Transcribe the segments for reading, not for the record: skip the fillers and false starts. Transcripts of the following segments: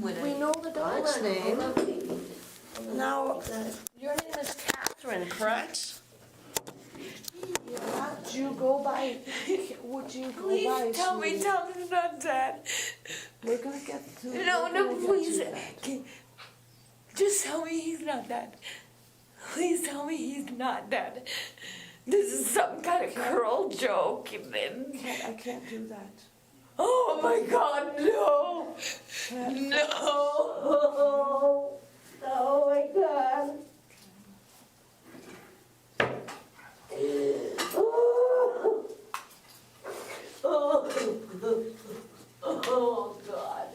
We know the dog's name. Now, Your name is Catherine, correct? yeah, do you go by, would you go by? Please tell me, sweetie? tell me it's not Dad. We're gonna get to. No, we're no, gonna get please. to that. Just tell me he's not Dad. Please tell me he's not Dad. This is some kind of cruel joke. I can't do that. Oh my God, no! Can't. No! Oh my God! Oh God!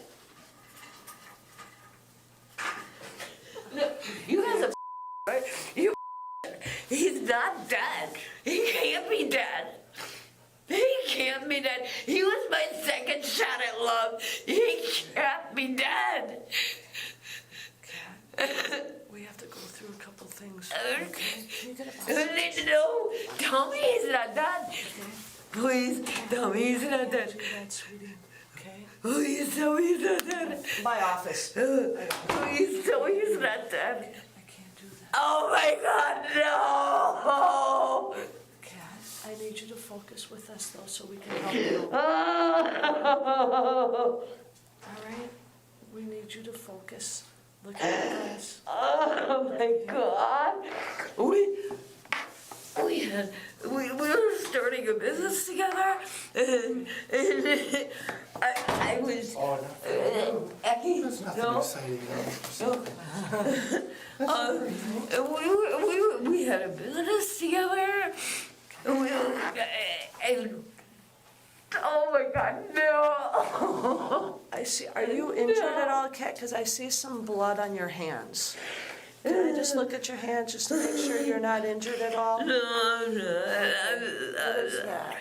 No, you guys are right? You. He's not dead. He can't be dead. He can't be dead. He was my second shot at love. He can't be dead. We have to go through a couple things. Okay. Can you get a No, tell me he's not dead. Please tell me he's not dead. do that, sweetie? Okay. Please tell me he's not dead. My office. Please tell me he's not dead. I can't do that. Oh my God, no! Kat, I need you to focus with us though, so we can help you. Oh, All right? We need you to focus. Look at the glass. oh my God. We were starting a business together, and I was. Oh, Aki, there's nothing no, exciting no. We had a business together. And oh my God, no! I see. Are you injured at all, Kat? Because I see some blood on your hands. Can I just look at your hands just to make sure you're not injured at all? What is that?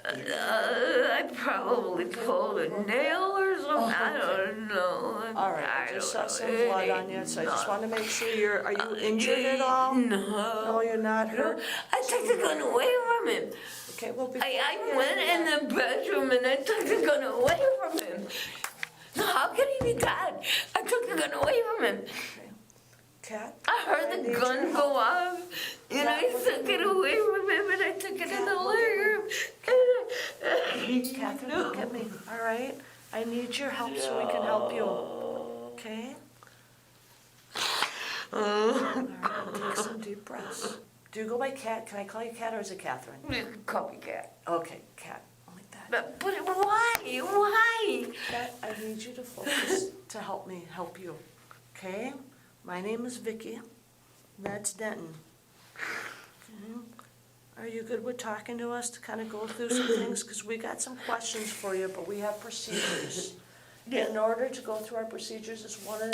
I probably pulled a nail or something. I don't know. All right, I just saw some blood on you, so I just want to make sure are you injured at all? No. No, you're not hurt? I took the gun away from him. Okay, well, before I went in the bedroom and I took the gun away from him. So how can he be dead? I took the gun away from him. Kat? I heard the need gun your go off, and I took it away from him, and I took it in the living room. Catherine, look at me, all right? I need your help so we can help you, okay? All right, take some deep breaths. Do you go by Kat? Can I call you Kat or is it Catherine? Copycat. Okay, Kat, like that. But why? Why? Kat, I need you to focus to help me help you, okay? My name is Vicky. That's Denton. Okay. Are you good with talking to us to kind of go through some things? Because we got some questions for you, but we have procedures. In order to go through our procedures,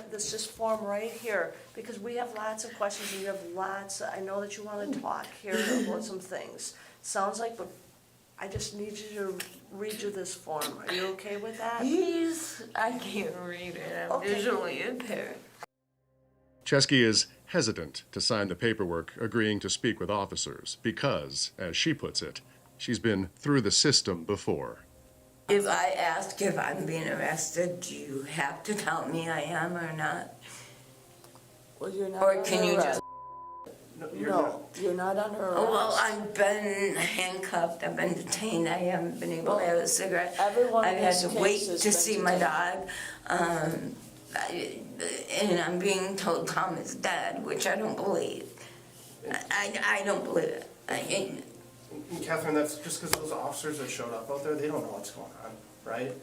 this just form right here, because we have lots of questions and you have lots, I know that you want to talk here about some things. Sounds like, but I just need you to read you this form. Are you okay with that? I can't read it. I'm Okay. visually impaired. Chesky is hesitant to sign the paperwork agreeing to speak with officers because, as she puts it, she's been through the system before. If I ask if I'm being arrested, do you have to tell me I am or not? Well, you're not Or under can you arrest. No, you're No, you're not under arrest. Oh, well, I've been handcuffed, I've been detained, I haven't been able to have a cigarette. Everyone in I've had this to case wait has to been see my detained. dog. And I'm being told Tom is dead, which I don't believe. I don't believe it. And Catherine, that's just because those officers that showed up out there, they don't know what's going on, right?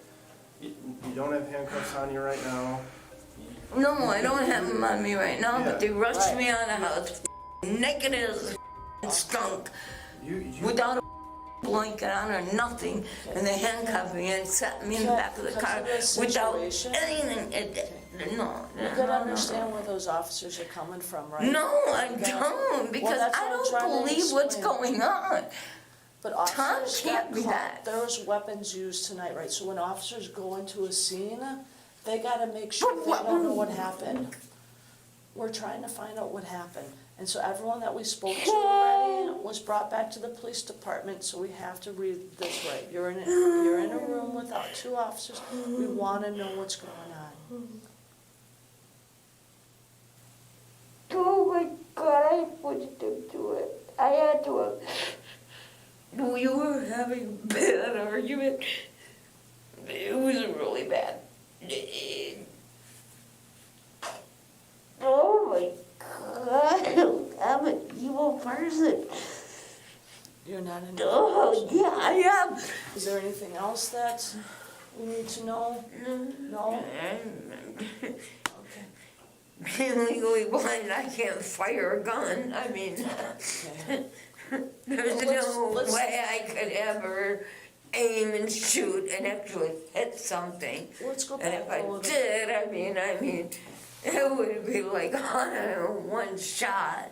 You don't have handcuffs on you right now. No, I don't have them on me right now, but they rushed Right. me out of the house, naked as a skunk, You without a blanket on or nothing, and they handcuffed me and set me in the back of the car Because of the without situation? anything. No, You gotta understand where those officers are coming from, right? No, I don't, because that's I what I'm trying don't to believe what's explain. going on. But Tom officers can't got be caught. that. There was weapons used tonight, right? So when officers go into a scene, they gotta make sure But they what- don't know what happened. We're trying to find out what happened. And so everyone that we spoke to already was brought back to the police department, so we have to read this right. You're in a room without two officers. We wanna know what's going on. I pushed him to it. I had to. We were having a bad argument. It was really bad. Oh my God, I'm an evil person. You're not an Oh, yeah, I am. Is there anything else that we need to know? No? Okay. Being legally blind, I can't fire a gun. I mean, Okay. there's Well, no let's- way I could ever aim and shoot and actually hit something. Let's go And back if a I little bit. did, I mean, it would be like on one shot.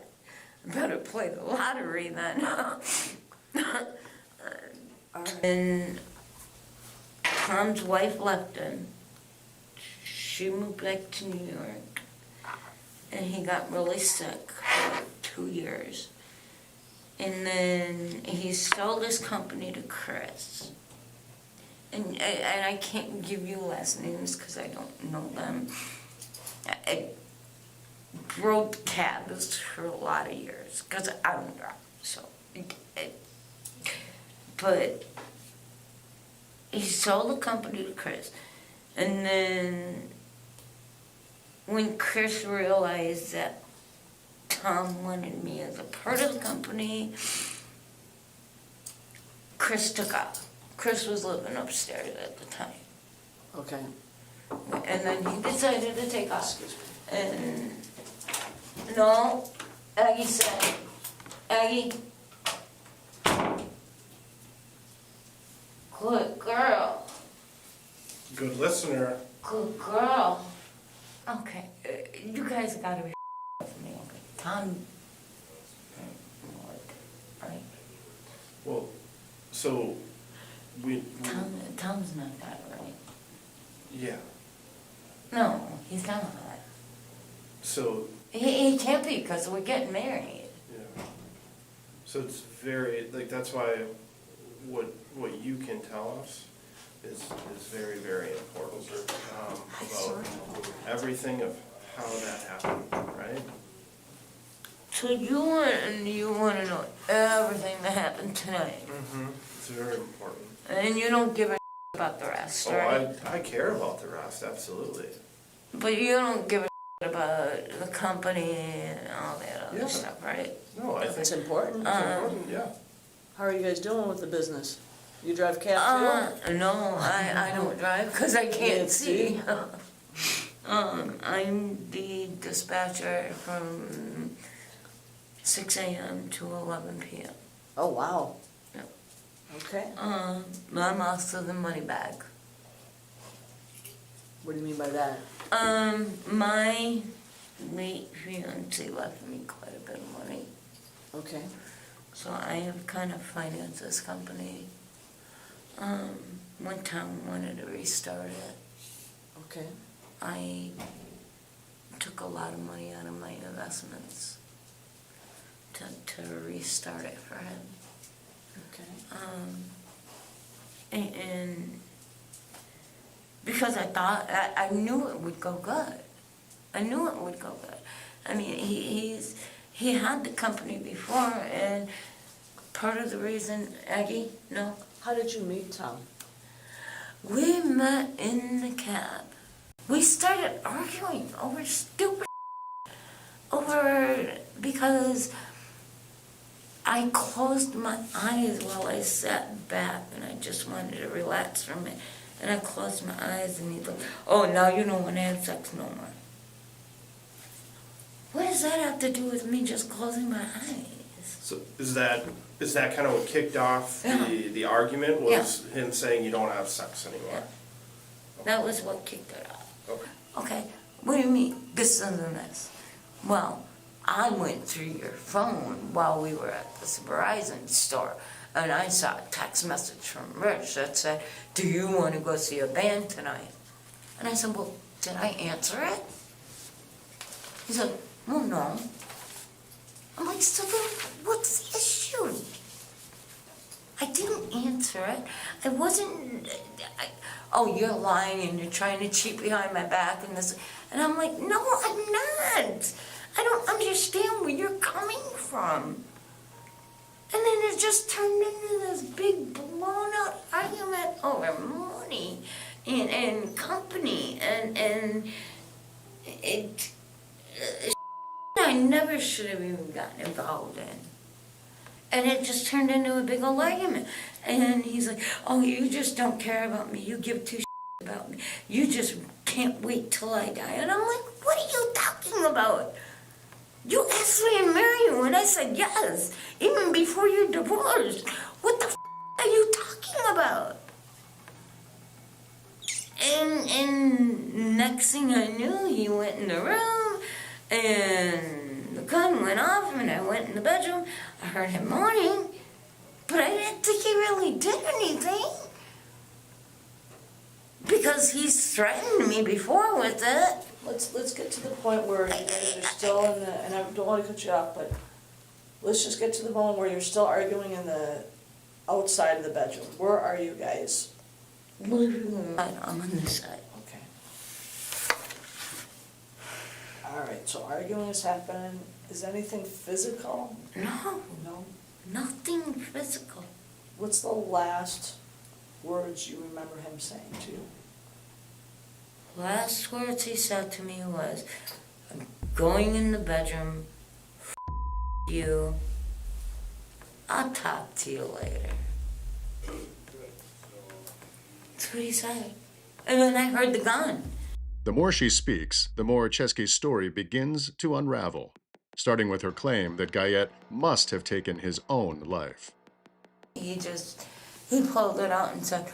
Better play the lottery then. And Tom's wife left him. She moved back to New York. And he got really sick for 2 years. And then he sold his company to Chris. And I can't give you last names because I don't know them. I rode cabs for a lot of years because I don't drive. So, but he sold the company to Chris. And then when Chris realized that Tom wanted me as a part of the company, Chris took off. Chris was living upstairs at the time. Okay. And then he decided to take off. Excuse me. And no, Aggie said, Aggie, good girl, Good listener. good girl. Okay, you guys gotta be with me, okay? Tom, right? Well, so we Tom's not that, right? yeah. No, he's not. So He can't be because we're getting married. yeah. So it's very like that's why what you can tell us is very, very important about everything of how that happened, right? So you want to know everything that happened tonight, Mm-hmm. It's very important. and you don't give a about the rest, right? I care about the rest, absolutely. But you don't give a about the company and all that other Yeah. stuff, right? No, I think It's important. it's important, yeah. How are you guys doing with the business? You drive cab No, I don't drive because I can't Can't see. I'm the dispatcher from 6 a.m. to 11 p.m. too? Oh, wow. Yep. Okay. I'm also the money bag. What do you mean by that? My late fiance left me quite a bit of money, Okay. so I have kind of financed this company. One time wanted to restart it. Okay. I took a lot of money out of my investments to restart it for him. Okay. And because I thought, I knew it would go good. I knew it would go good. I mean, he had the company before, and part of the reason, Aggie, no, How did you meet Tom? we met in the cab. We started arguing over stupid because I closed my eyes while I sat back and I just wanted to relax from it. And I closed my eyes and he goes, oh, now you don't want to have sex no more. What does that have to do with me just closing my eyes? So is that kind of what kicked off Yeah. the argument was him saying you don't have sex anymore? That was what kicked it off. Okay. Okay, what do you mean, this and this? Well, I went through your phone while we were at this Verizon store, and I saw a text message from Rich that said, do you want to go see a band tonight? And I said, well, did I answer it? He said, well, no. I'm like, so then what's the issue? I didn't answer it. I wasn't, oh, you're lying and you're trying to cheat behind my back and this. And I'm like, no, I'm not. I don't understand where you're coming from. And then it just turned into this big blown out argument over money and company and it I never should have even gotten involved in. And it just turned into a big old argument. And he's like, oh, you just don't care about me. You give two about me. You just can't wait till I die. And I'm like, what are you talking about? You asked me to marry you, and I said yes, even before you divorced. What the are you talking about? And next thing I knew, he went in the room, and the gun went off, and I went in the bedroom. I heard him moaning, but I didn't think he really did anything. Because he's threatened me before with it. Let's get to the point where you guys are still in the, and I don't want to cut you off, but let's just get to the moment where you're still arguing in the outside of the bedroom. Where are you guys? I'm on this side. Okay. All right, so arguing is happening. Is anything physical? No, No. nothing physical. What's the last words you remember him saying to you? Last words he said to me was, I'm going in the bedroom, you, I'll talk to you later. That's what he said. And then I heard the gun. The more she speaks, the more Chesky's story begins to unravel, starting with her claim that Guyette must have taken his own life. He pulled it out and said,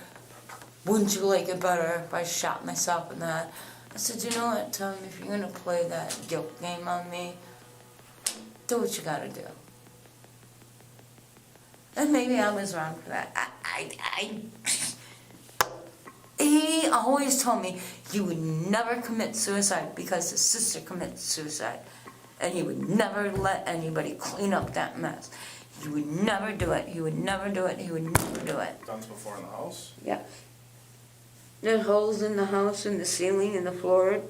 wouldn't you like it better if I shot myself in that? I said, you know what, Tom, if you're gonna play that guilt game on me, do what you gotta do. And maybe I was wrong for that. He always told me he would never commit suicide because his sister commits suicide. And he would never let anybody clean up that mess. He would never do it. He would never do it. He would never do it. Guns before in the house? Yeah. There's holes in the house, in the ceiling, in the floor.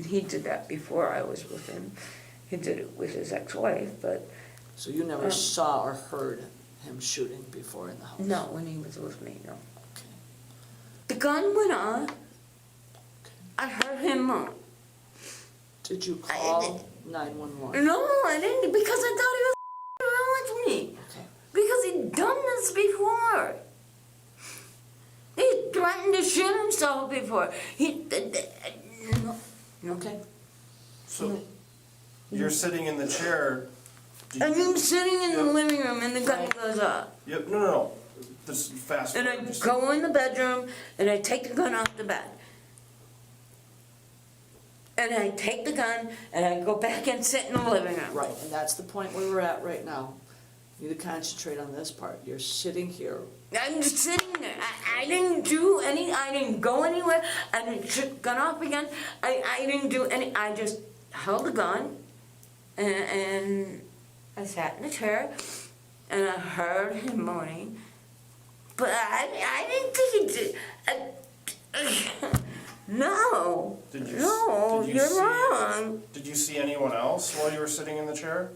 He did that before I was with him. He did it with his ex-wife, but So you never saw or heard him shooting before in the house? no, when he was with me, no. Okay. The gun went off. I heard him moan. Did you call 911? No, I didn't, because I thought he was wrong with me. Okay. Because he'd done this before. He threatened to shoot himself before. No. Okay. So, you're sitting in the chair. And I'm sitting in the Yep. living room and the gun goes off. Yep, no. This is fast And I forward. Just- go in the bedroom and I take the gun off the bed. And I take the gun and I go back and sit in the living room. Right, and that's the point where we're at right now. You need to concentrate on this part. You're sitting here. I'm just sitting there. I didn't go anywhere. I didn't shoot the gun off again. I didn't do any, I just held the gun and I sat in the chair and I heard him moaning. But I didn't think he did. No. Did you You're see- wrong. Did you see anyone else while you were sitting in the chair?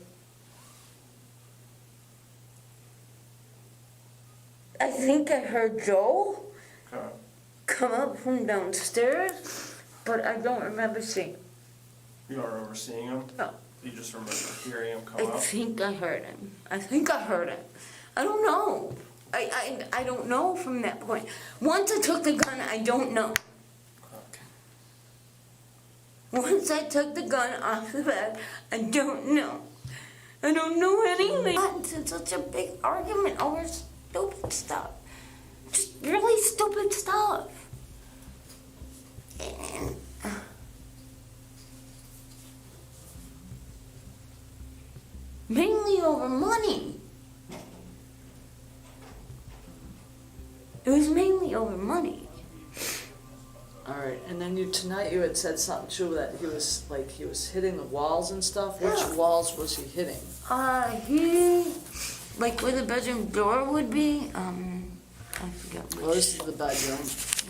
I think I heard Joel Okay. come up from downstairs, but I don't remember seeing him. You don't remember seeing him? No. You just remember hearing him I come up? think I heard him. I don't know. I don't know from that point. Once I took the gun, I don't know. Okay. Once I took the gun off the bed, I don't know. I don't know anything. It's such a big argument over stupid stuff. Just really stupid stuff. And mainly over money. It was mainly over money. All right, and then tonight you had said something too, that he was hitting the walls and stuff. Which Yeah. walls was he hitting? Like where the bedroom door would be, I forget Well, which. this is the bedroom.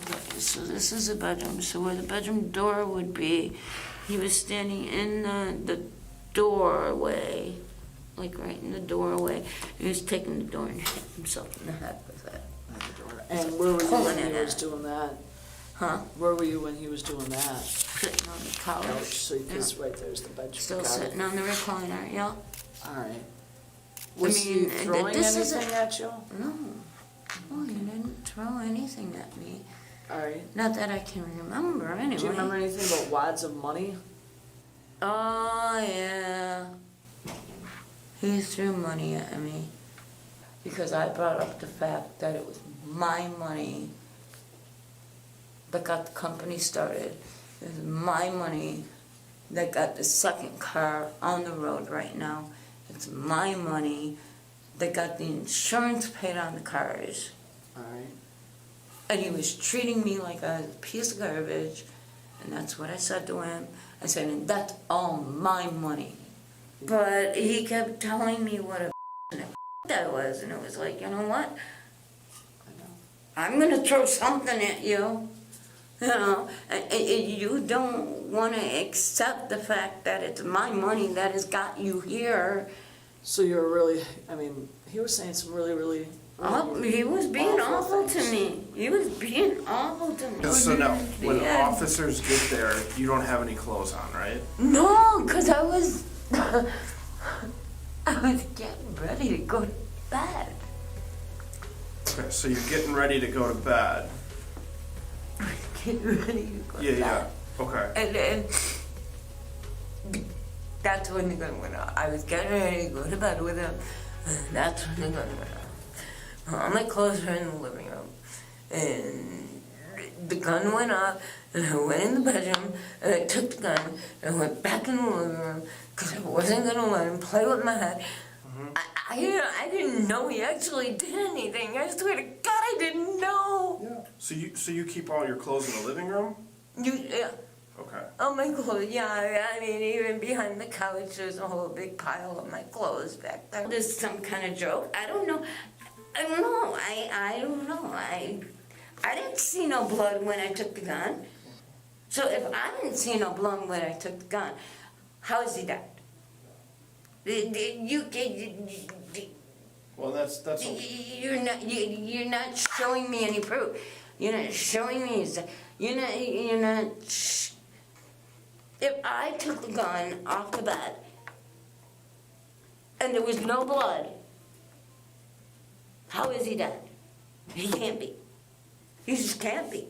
Okay, so this is a bedroom, so where the bedroom door would be, he was standing in the doorway, like right in the doorway. He was taking the door and hit himself in the head with it. And where were you Pulling when it he was out. doing that? Huh? Where were you when he was doing that? Sitting on the Couch, couch. so because right there's the bedroom. Still Got it. sitting on the recliner, yeah. All right. Was he mean, throwing this is anything at you? No. Oh, he didn't throw anything at me. All right. Not that I can remember, anyway. Do you remember anything about wads of money? Oh, yeah. He threw money at me because I brought up the fact that it was my money that got the company started. It was my money that got the second car on the road right now. It's my money that got the insurance paid on the cars. All right. And he was treating me like a piece of garbage. And that's what I said to him. I said, and that's all my money. But he kept telling me what a that was. And it was like, you know what? I know. I'm going to throw something at you. You know, and you don't want to accept the fact that it's my money that has got you here. So you're really, I mean, he was saying some really He was being awful to things. me. He was being awful to me. So now, when Yeah. officers get there, you don't have any clothes on, right? No, because I was getting ready to go to bed. Okay, so you're getting ready to go to bed. Getting ready to go Yeah, to yeah, bed. okay. And then that's when the gun went off. I was getting ready to go to bed with him. And that's when the gun went off. All my clothes were in the living room. And the gun went off. And I went in the bedroom. And I took the gun. And I went back in the living room. Because I wasn't going to let him play with my head. I didn't know he actually did anything. I swear to God, I didn't know. Yeah. So you keep all your clothes in the living room? Yeah. Okay. Oh, my clothes, yeah, I mean, even behind the couch, there's a whole big pile of my clothes back there. There's some kind of joke. I don't know. I don't know. I don't know. I didn't see no blood when I took the gun. So if I didn't see no blood when I took the gun, how is he dead? Well, that's You're not showing me any proof. You're not showing me. You're not. If I took the gun off the bed and there was no blood, how is he dead? He can't be. He just can't be.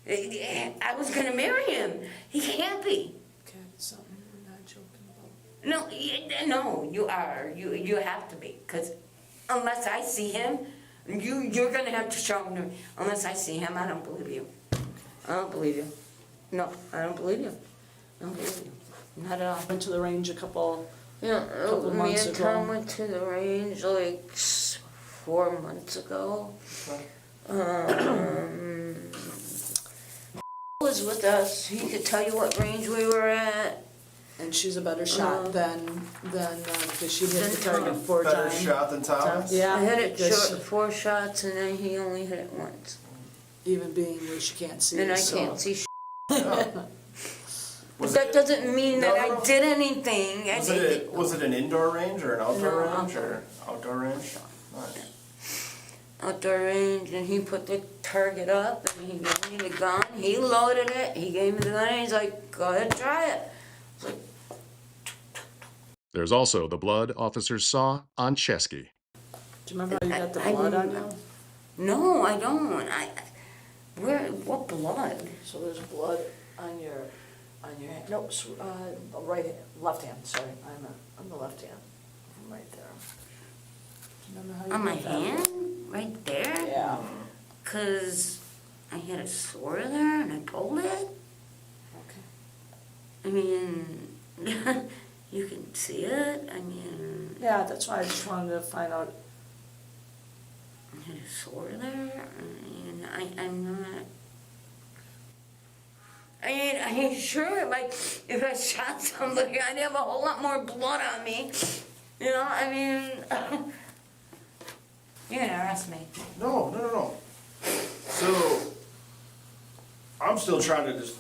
I was gonna marry him. He can't be. Okay, something we're not joking about. No, you are. You have to be. Because unless I see him, you're going to have to show him to me. Unless I see him, I don't believe you. I don't believe you. No, I don't believe you. I don't believe you. Not at all. Went to the range a couple, Yeah, Couple me months and ago. Tom went to the range like 4 months ago. Was with us. He could tell you what range we were at. and she's a better shot than because she hit the Than target Tom. 4 better times. shot than Thomas? Yeah. I hit it because short 4 shots and then he only hit it once. Even being where she can't see. And I so- can't see sh**. Was That it- doesn't mean that No, no. I did anything. Was it an indoor range or an outdoor No, range or outdoor range? Nice. Outdoor range, and he put the target up, and he gave me the gun. He loaded it. He gave me the gun, and he's like, "Go ahead, try it." It's like, There's also the blood officers saw on Chesky. Do you remember how you got the I blood on didn't- you? no, I don't. Where? What blood? So there's blood on your hand. No, right hand, left hand. Sorry, I'm the left hand. I'm right there. Do you remember how you On my got that? hand, right there. Yeah. 'Cause I had a sore there, and I pulled it. Okay. I mean, you can see it. I mean, Yeah, that's why I just wanted to find out. I had a sore there. I mean, I'm not. I mean, sure, like, if I shot somebody, I'd have a whole lot more blood on me. You know, I mean, you're gonna arrest me. No. So, I'm still trying to just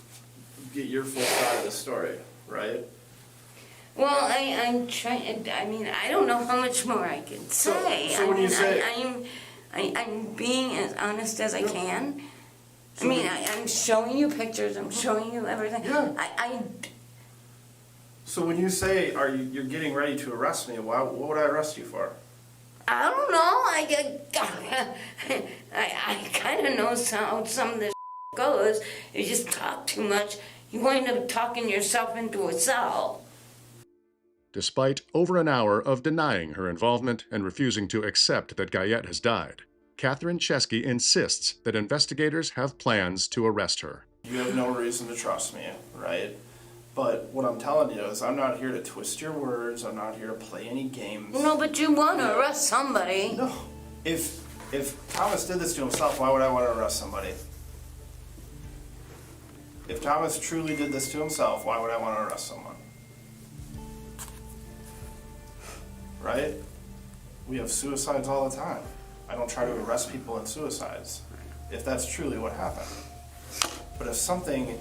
get your full side of the story, right? Well, I'm trying, I mean, I don't know how much more I can say. so when you say- I'm being as honest as I can. I So mean, when- I'm showing you pictures, I'm showing you everything. Yeah. So when you say, you're getting ready to arrest me, what would I arrest you for? I don't know, I kind of know how some of this goes. You just talk too much, you wind up talking yourself into a cell. Despite over an hour of denying her involvement and refusing to accept that Guyette has died, Catherine Chesky insists that investigators have plans to arrest her. You have no reason to trust me, right? But what I'm telling you is I'm not here to twist your words. I'm not here to play any games. No, but you want to arrest somebody. No. If Thomas did this to himself, why would I want to arrest somebody? If Thomas truly did this to himself, why would I want to arrest someone? Right? We have suicides all the time. I don't try to arrest people in suicides, if that's truly what happened. But if something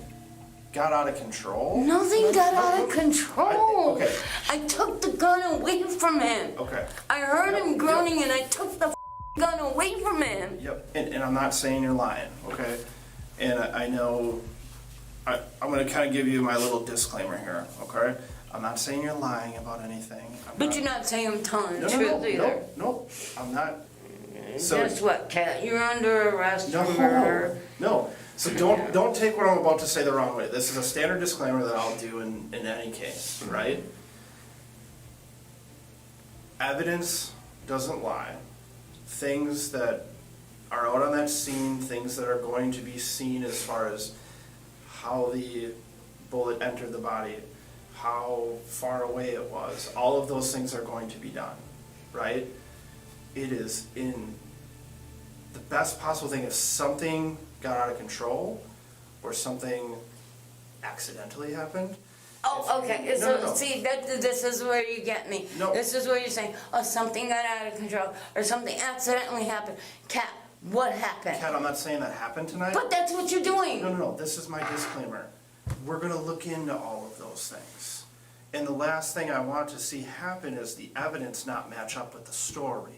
got out of control... Nothing got out of control. Okay. I took the gun away from him. Okay. I heard him Yep, groaning and I took the gun away from him. Yep, and I'm not saying you're lying, okay? And I know, I'm gonna kind of give you my little disclaimer here, okay? I'm not saying you're lying about anything. But you're not saying I'm telling the No, truth either. no, I'm not. So, Guess what, Kat? You're under arrest no, for murder. no. So don't take what I'm about to say the wrong way. This is a standard disclaimer that I'll do in any case, right? Evidence doesn't lie. Things that are out on that scene, things that are going to be seen as far as how the bullet entered the body, how far away it was, all of those things are going to be done, right? It is in the best possible thing. If something got out of control or something accidentally happened. Oh, okay. No. See, this is where you get me. No. This is where you're saying, oh, something got out of control or something accidentally happened. Kat, what happened? Kat, I'm not saying that happened tonight. But that's what you're doing. No. This is my disclaimer. We're going to look into all of those things. And the last thing I want to see happen is the evidence not match up with the story.